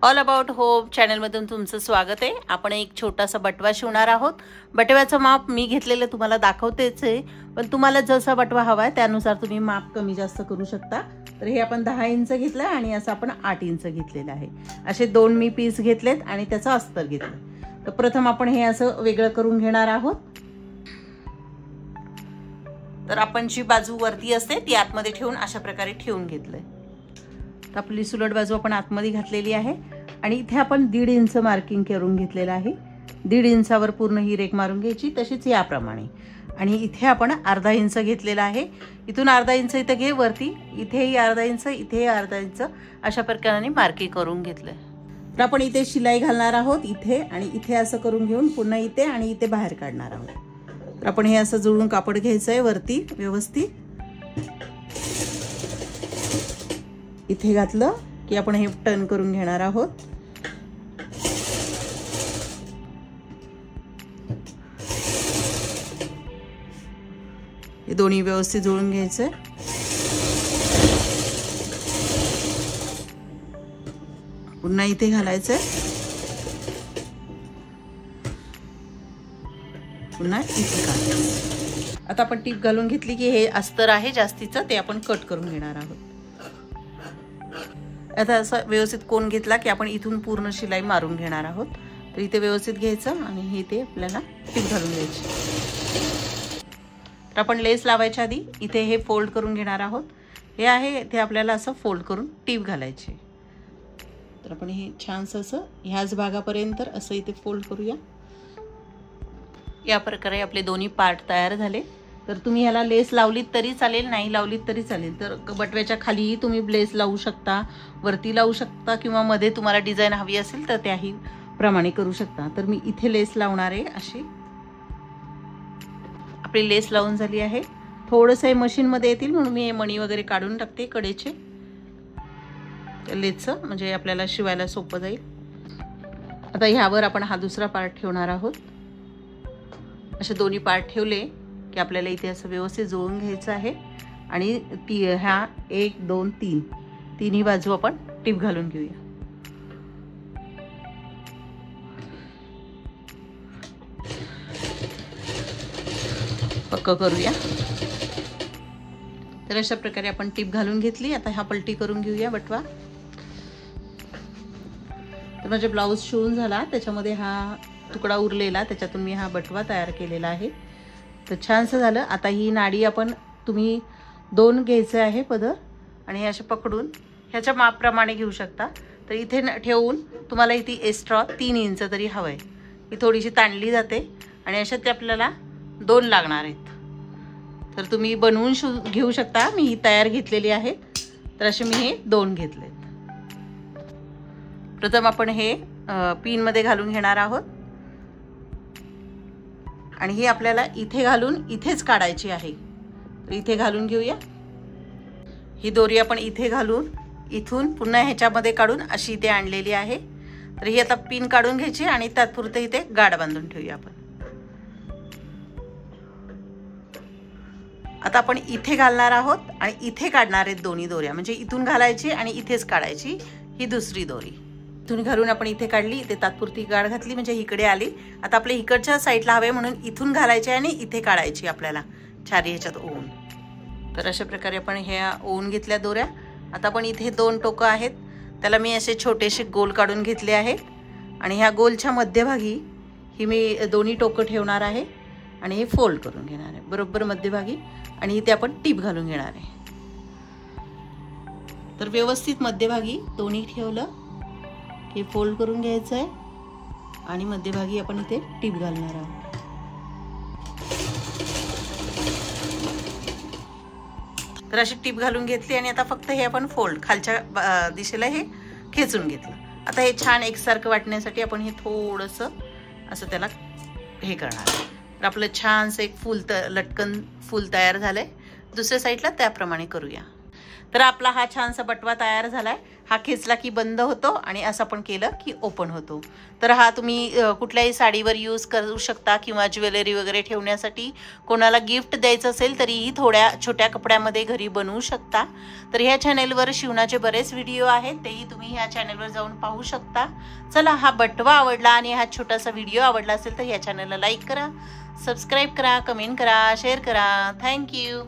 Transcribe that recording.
All about home चॅनलमधून तुमचं स्वागत आहे। आपण एक छोटासा बटवा शिवणार आहोत। बटव्याचं माप मी घेतलेलं तुम्हाला दाखवतेच आहे, पण तुम्हाला जसा बटवा हवा आहे त्यानुसार तुम्ही माप कमी जास्त करू शकता। तर हे आपण 10 इंच घेतलं आणि असं आपण 8 इंच घेतलेलं आहे। असे दोन मी पीस घेतलेत आणि त्याचं अस्तर घेतलं। तर प्रथम आपण हे असं वेगळं करून घेणार आहोत। तर आपण जी बाजू वरती असते ती आतमध्ये ठेवून अशा प्रकारे ठेवून घेतलंय। तर आपली सुलट बाजू आपण आतमध्ये घातलेली आहे आणि इथे आपण 1.5 इंच मार्किंग करून घेतलेलं आहे। 1.5 इंचावर पूर्ण ही रेख मारून घ्यायची, तशीच याप्रमाणे। आणि इथे आपण अर्धा इंच घेतलेला आहे। इथून अर्धा इंच इथे घे वरती, इथेही अर्धा इंच, इथेही अर्धा इंच, अशा प्रकारे मार्किंग करून घेतलंय। तर आपण इथे शिलाई घालणार आहोत, इथे आणि इथे असं करून घेऊन पुन्हा इथे आणि इथे बाहेर काढणार आहोत। तर आपण हे असं जुळून कापड घ्यायचं आहे वरती व्यवस्थित। इथे घातलं की आपण हे टर्न करून घेणार आहोत। हे दोन्ही व्यवस्थित जुळून घ्यायचं। पुन्हा इथे घालायचं, पुन्हा इथे काढायचं। आता आपण टीप घालून घेतली की हे अस्तर आहे जास्तीचं, ते आपण कट करून घेणार आहोत। आता असं व्यवस्थित कोन घेतला की आपण इथून पूर्ण शिलाई मारून घेणार आहोत। तर इथे व्यवस्थित घ्यायचं आणि हे ते आपल्याला टीप घालून द्यायची। तर आपण लेस लावायच्या आधी इथे हे फोल्ड करून घेणार आहोत। हे आहे ते आपल्याला असं फोल्ड करून टीप घालायची। तर आपण हे छानसं असं ह्याच भागापर्यंत असं इथे फोल्ड करूया। या प्रकारे आपले दोन्ही पार्ट तयार झाले। तर तुम्ही ह्याला लेस लावलीत तरी चालेल, नाही लावलीत तरी चालेल। तर बटव्याच्या खालीही तुम्ही लेस लावू शकता, वरती लावू शकता, किंवा मध्ये तुम्हाला डिझाईन हवी असेल तर त्याही प्रमाणे करू शकता। तर मी इथे लेस लावणार आहे। अशी आपली लेस लावून झाली आहे। थोडंसं हे मशीनमध्ये येतील म्हणून मी हे मणी वगैरे काढून टाकते कडेचे, लेसचं, म्हणजे आपल्याला शिवायला सोपं जाईल। आता ह्यावर आपण हा दुसरा पार्ट ठेवणार आहोत। असे दोन्ही पार्ट ठेवले की आपल्याला इथे असं व्यवस्थित जुळवून घ्यायचं आहे आणि ह्या 1 2 3 तिन्ही बाजू आपण टीप घालून घेऊया। पक्क करूया। तर अशा प्रकारे आपण टीप घालून घेतली। आता हा पलटी करून घेऊया बटवा। तर माझे ब्लाऊज शिवून झाला, त्याच्यामध्ये हा तुकडा उरलेला, त्याच्यातून मी हा बटवा तयार केलेला आहे। तर छानसं झालं। आता ही नाडी आपण तुम्ही 2 घ्यायचे आहे पदर आणि हे असे पकडून ह्याच्या मापाप्रमाणे घेऊ शकता। तर इथे ठेवून तुम्हाला इथे एक्स्ट्रा 3 इंच तरी हवं आहे। ही थोडीशी ताणली जाते आणि अशा ते आपल्याला 2 लागणार आहेत। तर तुम्ही बनवून घेऊ शकता। मी ही तयार घेतलेली आहे। तर असे मी हे 2 घेतलेत। प्रथम आपण हे पिनमध्ये घालून घेणार आहोत आणि ही आपल्याला इथे घालून इथेच काढायची आहे। तर इथे घालून घेऊया। ही दोरी आपण इथे घालून इथून पुन्हा ह्याच्यामध्ये काढून अशी इथे आणलेली आहे। तर ही आता पिन काढून घ्यायची आणि तात्पुरते इथे गाठ बांधून ठेवूया आपण। आता आपण इथे घालणार आहोत आणि इथे काढणार आहेत दोन्ही दोऱ्या, म्हणजे इथून घालायची आणि इथेच काढायची ही दुसरी दोरी। इथून घालून आपण इथे काढली, इथे तात्पुरती गाठ घातली म्हणजे इकडे आली। आता आपल्या इकडच्या साईडला हवे म्हणून इथून घालायची आणि इथे काढायची आपल्याला चारी ह्याच्यात ओवून। तर अशा प्रकारे आपण ह्या ओवून घेतल्या दोऱ्या। आता आपण इथे 2 टोकं आहेत, त्याला मी असे छोटेसे गोल काढून घेतले आहेत आणि ह्या गोलच्या मध्यभागी ही मी दोन्ही टोकं ठेवणार आहे आणि हे फोल्ड करून घेणार आहे बरोबर मध्यभागी आणि इथे आपण टीप घालून घेणार आहे। तर व्यवस्थित मध्यभागी दोन्ही ठेवलं हे फोल्ड करून घ्यायचं आहे आणि मध्यभागी आपण इथे टीप घालणार आहोत। तर अशी टीप घालून घेतली आणि आता फक्त हे आपण फोल्ड खालच्या दिशेला हे खेचून घेतलं। आता हे छान एकसारखं वाटण्यासाठी आपण हे थोडंसं असं त्याला हे करणार। तर आपलं छानसं एक लटकन फूल तयार झालंय। दुसऱ्या साईडला त्याप्रमाणे करूया। तर आपला हा छानसा बटवा तयार झालाय। हा खेचला की बंद होतो आणि असं पण केलं की ओपन होतो. तर हा तुम्ही कुठल्याही साडीवर यूज करू शकता किंवा ज्वेलरी वगैरे ठेवण्यासाठी कोणाला गिफ्ट द्यायचं असेल तरीही थोड्या छोट्या कपड्यामध्ये घरी बनवू शकता. तर ह्या चॅनेलवर शिवणाचे बरेच व्हिडिओ आहेत, तेही तुम्ही ह्या चॅनेलवर जाऊन पाहू शकता. चला, हा बटवा आवडला आणि हा छोटासा व्हिडिओ आवडला असेल तर या चॅनलला लाईक करा, सबस्क्राईब करा, कमेंट करा, शेअर करा. थँक्यू.